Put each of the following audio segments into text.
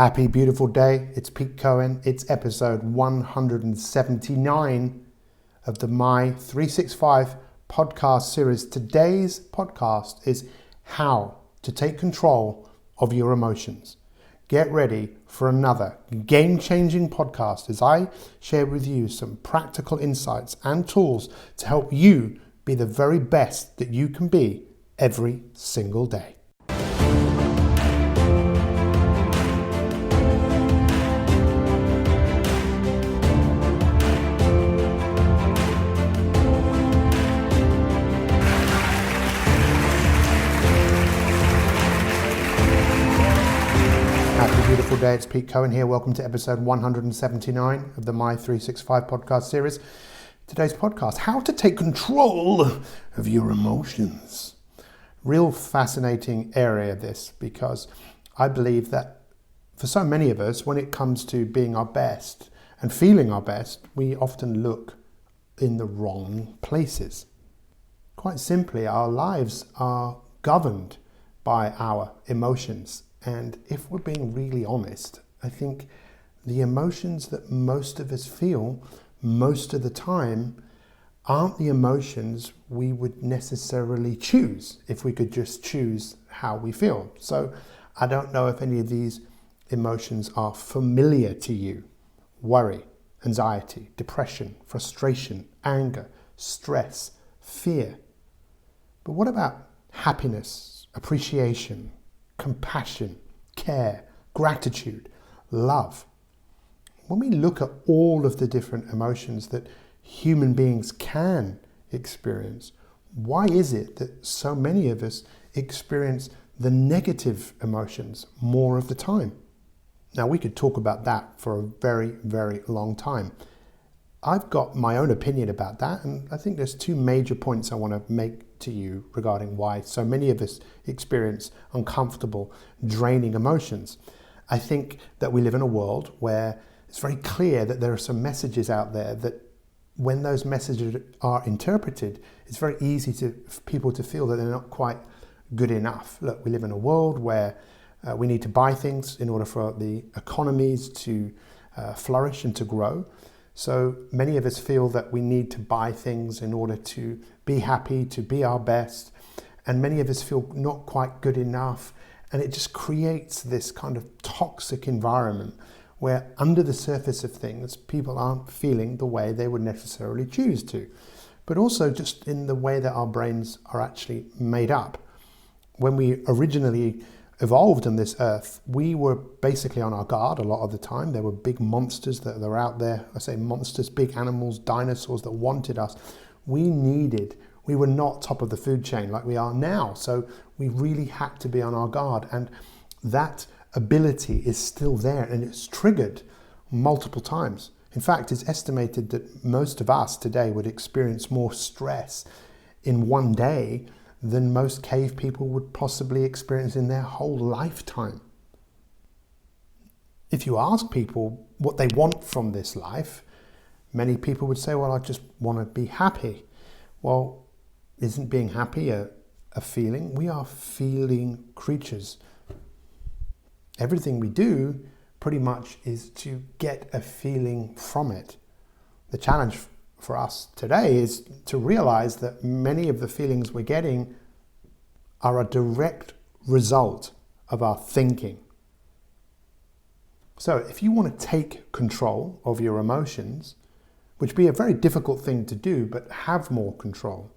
Happy, beautiful day. It's Pete Cohen. It's episode 179 of the My 365 podcast series. Today's podcast is how to take control of your emotions. Get ready for another game-changing podcast as I share with you some practical insights and tools to help you be the very best that you can be every single day. Beautiful day, it's Pete Cohen here. Welcome to episode 179 of the My 365 podcast series. Today's podcast, how to take control of your emotions. Real fascinating area this, because I believe that for so many of us, when it comes to being our best and feeling our best, we often look in the wrong places. Quite simply, our lives are governed by our emotions. And if we're being really honest, I think the emotions that most of us feel most of the time aren't the emotions we would necessarily choose if we could just choose how we feel. So I don't know if any of these emotions are familiar to you. Worry, anxiety, depression, frustration, anger, stress, fear. But what about happiness, appreciation, compassion, care, gratitude, love? When we look at all of the different emotions that human beings can experience, why is it that so many of us experience the negative emotions more of the time? Now, we could talk about that for a very, very long time. I've got my own opinion about that, and I think there's two major points I want to make to you regarding why so many of us experience uncomfortable, draining emotions. I think that we live in a world where it's very clear that there are some messages out there that when those messages are interpreted, it's very easy for people to feel that they're not quite good enough. Look, we live in a world where we need to buy things in order for the economies to flourish and to grow. So many of us feel that we need to buy things in order to be happy, to be our best. And many of us feel not quite good enough. And it just creates this kind of toxic environment where under the surface of things, people aren't feeling the way they would necessarily choose to. But also just in the way that our brains are actually made up. When we originally evolved on this earth, we were basically on our guard a lot of the time. There were big monsters that are out there. I say monsters, big animals, dinosaurs that wanted us. We were not top of the food chain like we are now. So we really had to be on our guard. And that ability is still there and it's triggered multiple times. In fact, it's estimated that most of us today would experience more stress in one day than most cave people would possibly experience in their whole lifetime. If you ask people what they want from this life, many people would say, well, I just want to be happy. Well, isn't being happy a feeling? We are feeling creatures. Everything we do pretty much is to get a feeling from it. The challenge for us today is to realize that many of the feelings we're getting are a direct result of our thinking. So if you want to take control of your emotions, which be a very difficult thing to do, but have more control,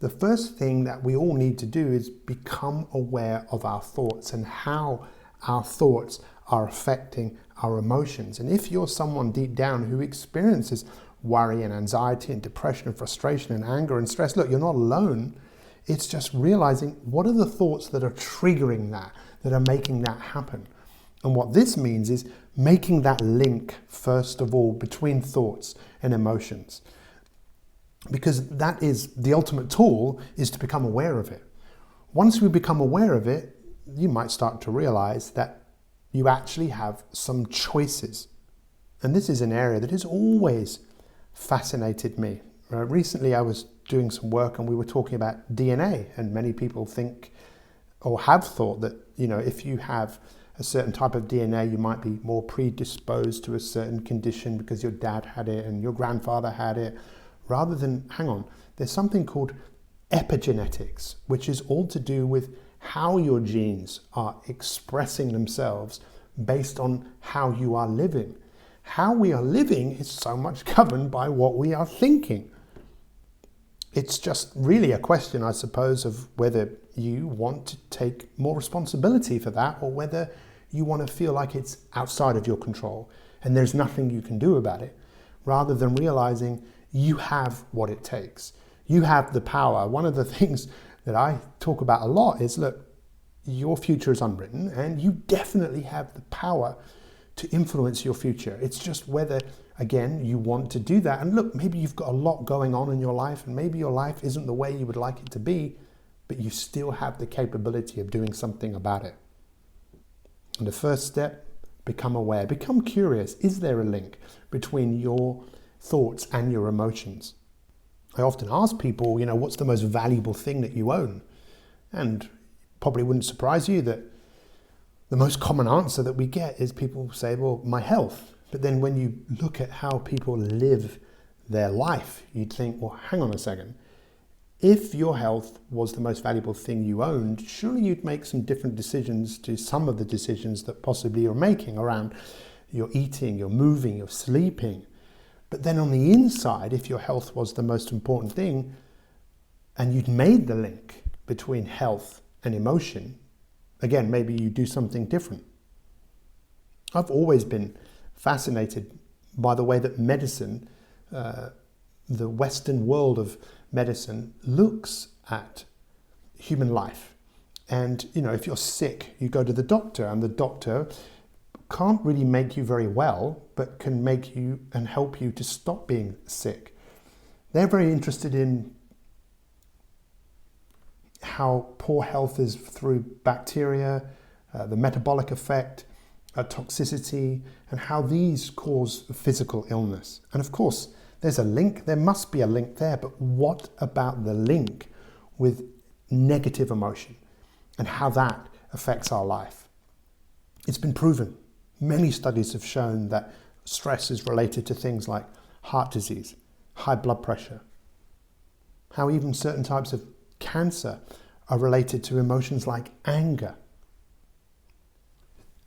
the first thing that we all need to do is become aware of our thoughts and how our thoughts are affecting our emotions. And if you're someone deep down who experiences worry and anxiety and depression and frustration and anger and stress, look, you're not alone. It's just realizing what are the thoughts that are triggering that are making that happen. And what this means is making that link, first of all, between thoughts and emotions. Because that is the ultimate tool, is to become aware of it. Once we become aware of it, you might start to realize that you actually have some choices. And this is an area that has always fascinated me. Recently I was doing some work and we were talking about DNA, and many people think or have thought that, if you have a a certain type of DNA, you might be more predisposed to a certain condition because your dad had it and your grandfather had it, rather than, hang on, there's something called epigenetics, which is all to do with how your genes are expressing themselves based on how you are living. How we are living is so much governed by what we are thinking. It's just really a question, I suppose, of whether you want to take more responsibility for that or whether you want to feel like it's outside of your control and there's nothing you can do about it, rather than realizing you have what it takes. You have the power. One of the things that I talk about a lot is, look, your future is unwritten and you definitely have the power to influence your future. It's just whether, again, you want to do that. And look, maybe you've got a lot going on in your life and maybe your life isn't the way you would like it to be, but you still have the capability of doing something about it. And the first step, become aware, become curious. Is there a link between your thoughts and your emotions? I often ask people, what's the most valuable thing that you own? And probably wouldn't surprise you that the most common answer that we get is people say, well, my health. But then when you look at how people live their life, you'd think, well, hang on a second. If your health was the most valuable thing you owned, surely you'd make some different decisions to some of the decisions that possibly you're making around your eating, your moving, your sleeping. But then on the inside, if your health was the most important thing and you'd made the link between health and emotion, again, maybe you do something different. I've always been fascinated by the way that medicine, the Western world of medicine, looks at human life. And, if you're sick, you go to the doctor, and the doctor can't really make you very well, but can make you and help you to stop being sick. They're very interested in how poor health is through bacteria, the metabolic effect, toxicity, and how these cause physical illness. And of course, there's a link. There must be a link there. But what about the link with negative emotion and how that affects our life? It's been proven. Many studies have shown that stress is related to things like heart disease, high blood pressure, how even certain types of cancer are related to emotions like anger.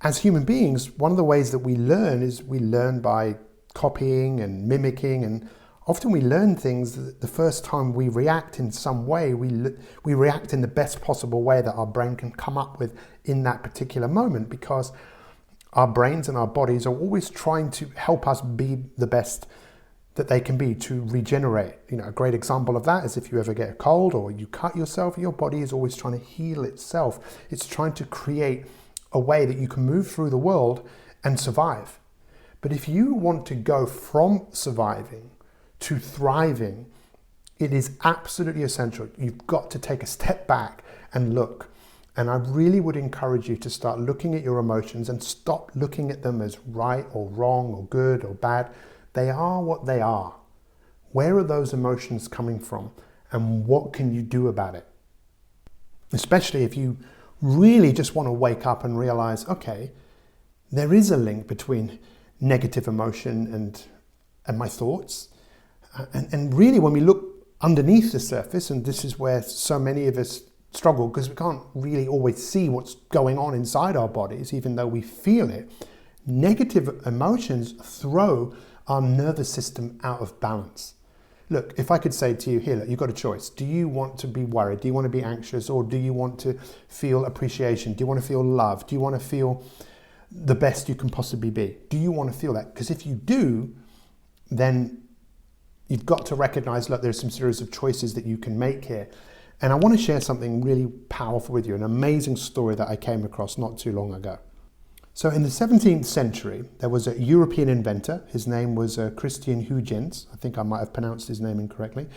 As human beings, one of the ways that we learn is we learn by copying and mimicking, and often we learn things that the first time we react in some way, we react in the best possible way that our brain can come up with in that particular moment, because our brains and our bodies are always trying to help us be the best that they can be, to regenerate. A great example of that is if you ever get a cold or you cut yourself, your body is always trying to heal itself. It's trying to create a way that you can move through the world and survive. But if you want to go from surviving to thriving, it is absolutely essential. You've got to take a step back and look. And I really would encourage you to start looking at your emotions and stop looking at them as right or wrong or good or bad. They are what they are. Where are those emotions coming from? And what can you do about it? Especially if you really just want to wake up and realize, okay, there is a link between negative emotion and my thoughts. And really, when we look underneath the surface, and this is where so many of us struggle, because we can't really always see what's going on inside our bodies, even though we feel it. Negative emotions throw our nervous system out of balance. Look, if I could say to you, here, look, you've got a choice. Do you want to be worried? Do you want to be anxious? Or do you want to feel appreciation? Do you want to feel love? Do you want to feel the best you can possibly be? Do you want to feel that? Because if you do, then you've got to recognize, look, there's some series of choices that you can make here. And I want to share something really powerful with you, an amazing story that I came across not too long ago. So in the 17th century, there was a European inventor. His name was Christian Huygens. I think I might have pronounced his name incorrectly.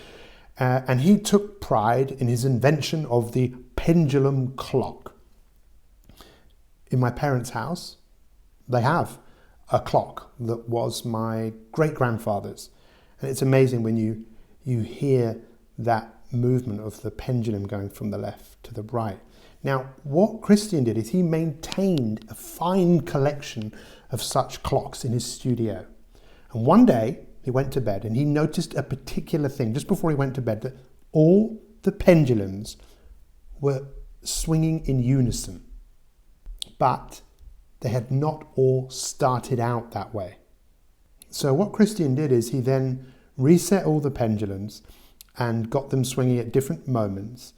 And he took pride in his invention of the pendulum clock. In my parents' house, they have a clock that was my great-grandfather's. And it's amazing when you hear that movement of the pendulum going from the left to the right. Now, what Christian did is he maintained a fine collection of such clocks in his studio. And one day he went to bed and he noticed a particular thing just before he went to bed, that all the pendulums were swinging in unison. But they had not all started out that way. So what Christian did is he then reset all the pendulums and got them swinging at different moments,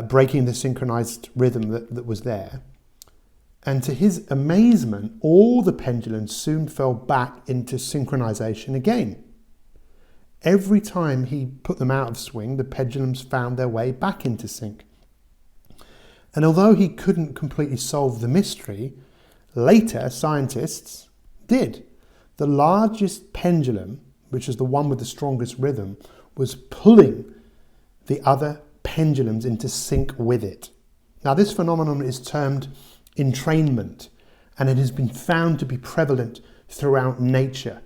breaking the synchronized rhythm that was there. And to his amazement, all the pendulums soon fell back into synchronization again. Every time he put them out of swing, the pendulums found their way back into sync. And although he couldn't completely solve the mystery, later scientists did. The largest pendulum, which is the one with the strongest rhythm, was pulling the other pendulums into sync with it. Now, this phenomenon is termed entrainment, and it has been found to be prevalent throughout nature.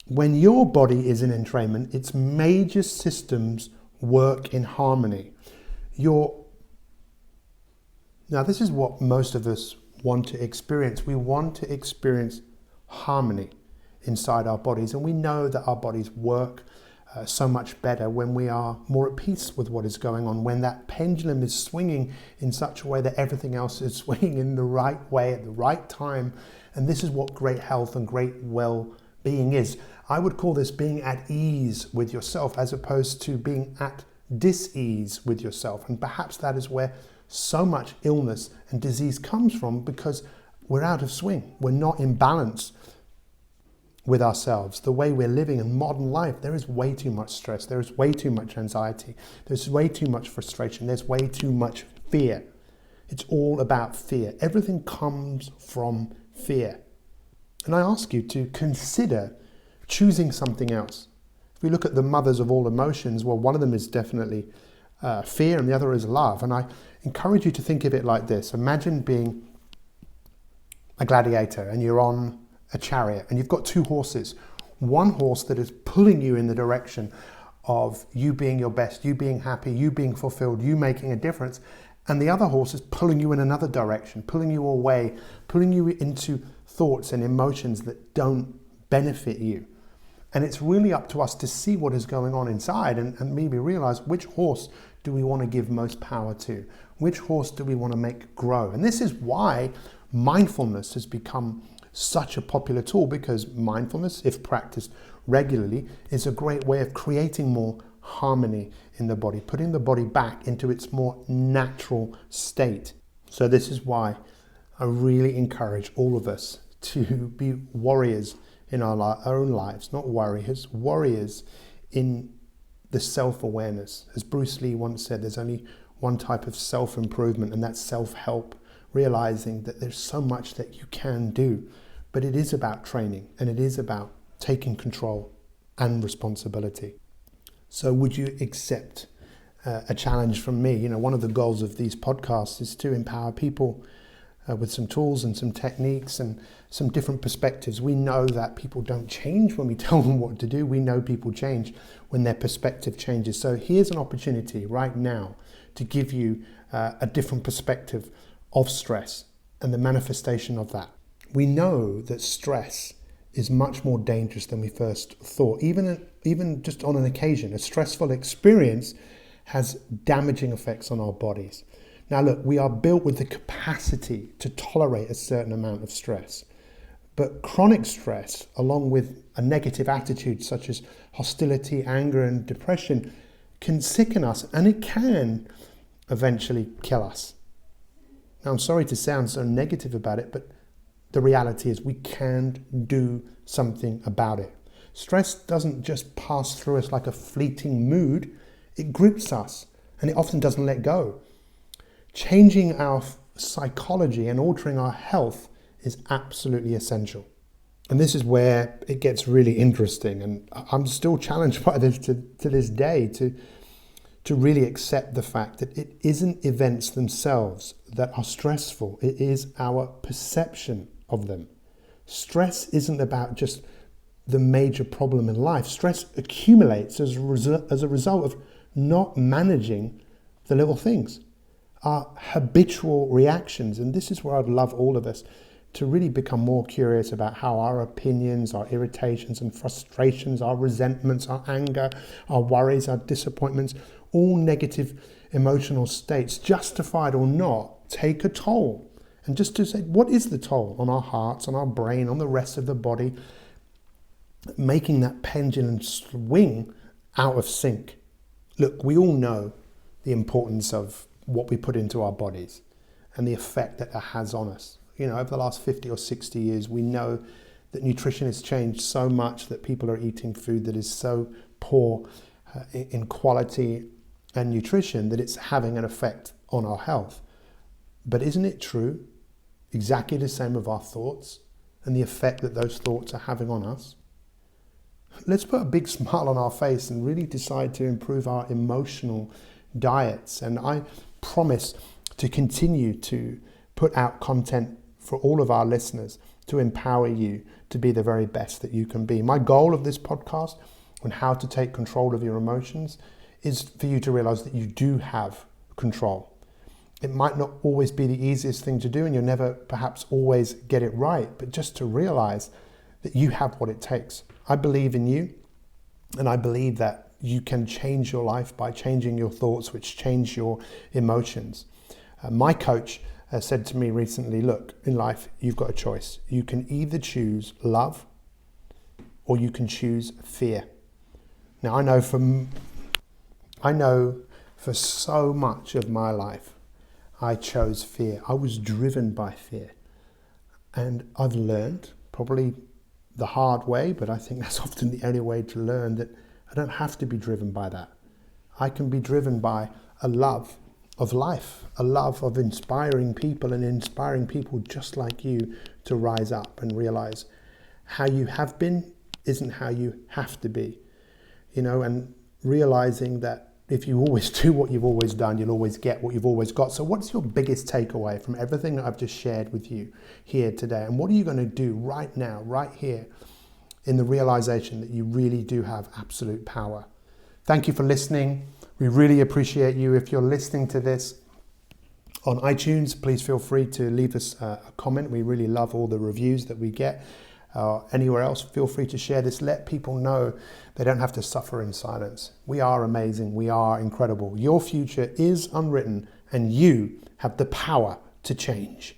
When your body is in entrainment, its major systems work in harmony. Now, this is what most of us want to experience. We want to experience harmony inside our bodies, and we know that our bodies work so much better when we are more at peace with what is going on, when that pendulum is swinging in such a way that everything else is swinging in the right way at the right time. And this is what great health and great well-being is. I would call this being at ease with yourself as opposed to being at dis-ease with yourself. And perhaps that is where so much illness and disease comes from, because we're out of swing. We're not in balance with ourselves. The way we're living in modern life, there is way too much stress. There is way too much anxiety. There's way too much frustration. There's way too much fear. It's all about fear. Everything comes from fear. And I ask you to consider choosing something else. If we look at the mothers of all emotions, well, one of them is definitely fear and the other is love. And I encourage you to think of it like this. Imagine being a gladiator and you're on a chariot and you've got two horses. One horse that is pulling you in the direction of you being your best, you being happy, you being fulfilled, you making a difference. And the other horse is pulling you in another direction, pulling you away, pulling you into thoughts and emotions that don't benefit you. And it's really up to us to see what is going on inside and maybe realize which horse do we want to give most power to? Which horse do we want to make grow? And this is why mindfulness has become such a popular tool, because mindfulness, if practiced regularly, is a great way of creating more harmony in the body, putting the body back into its more natural state. So this is why I really encourage all of us to be warriors in our own lives, not warriors, warriors in the self-awareness. As Bruce Lee once said, there's only one type of self-improvement, and that's self-help, realizing that there's so much that you can do, but it is about training and it is about taking control and responsibility. So would you accept a challenge from me? You know, one of the goals of these podcasts is to empower people with some tools and some techniques and some different perspectives. We know that people don't change when we tell them what to do. We know people change when their perspective changes. So here's an opportunity right now to give you a different perspective of stress and the manifestation of that. We know that stress is much more dangerous than we first thought. Even just on an occasion, a stressful experience has damaging effects on our bodies. Now look, we are built with the capacity to tolerate a certain amount of stress. But chronic stress, along with a negative attitude such as hostility, anger, and depression, can sicken us, and it can eventually kill us. Now, I'm sorry to sound so negative about it, but the reality is we can do something about it. Stress doesn't just pass through us like a fleeting mood. It grips us, and it often doesn't let go. Changing our psychology and altering our health is absolutely essential. And this is where it gets really interesting. And I'm still challenged by this to this day to really accept the fact that it isn't events themselves that are stressful. It is our perception of them. Stress isn't about just the major problem in life. Stress accumulates as a result of not managing the little things. our habitual reactions. And this is where I'd love all of us to really become more curious about how our opinions, our irritations and frustrations, our resentments, our anger, our worries, our disappointments, all negative emotional states, justified or not, take a toll. And just to say, what is the toll on our hearts, on our brain, on the rest of the body, making that pendulum swing out of sync? Look, we all know the importance of what we put into our bodies and the effect that that has on us. You know, over the last 50 or 60 years, we know that nutrition has changed so much that people are eating food that is so poor in quality and nutrition that it's having an effect on our health. But isn't it true, exactly the same of our thoughts and the effect that those thoughts are having on us? Let's put a big smile on our face and really decide to improve our emotional diets. And I promise to continue to put out content for all of our listeners to empower you to be the very best that you can be. My goal of this podcast on how to take control of your emotions is for you to realize that you do have control. It might not always be the easiest thing to do, and you'll never perhaps always get it right, but just to realize that you have what it takes. I believe in you, and I believe that you can change your life by changing your thoughts, which change your emotions. My coach said to me recently, look, in life, you've got a choice. You can either choose love or you can choose fear. Now, I know for so much of my life, I chose fear. I was driven by fear. And I've learned, probably the hard way, but I think that's often the only way to learn, that I don't have to be driven by that. I can be driven by a love of life, a love of inspiring people and inspiring people just like you to rise up and realize how you have been isn't how you have to be, you know, and realizing that if you always do what you've always done, you'll always get what you've always got. So what's your biggest takeaway from everything that I've just shared with you here today? And what are you going to do right now, right here, in the realization that you really do have absolute power? Thank you for listening. We really appreciate you. If you're listening to this on iTunes, please feel free to leave us a comment. We really love all the reviews that we get. Anywhere else, feel free to share this. Let people know they don't have to suffer in silence. We are amazing. We are incredible. Your future is unwritten, and you have the power to change.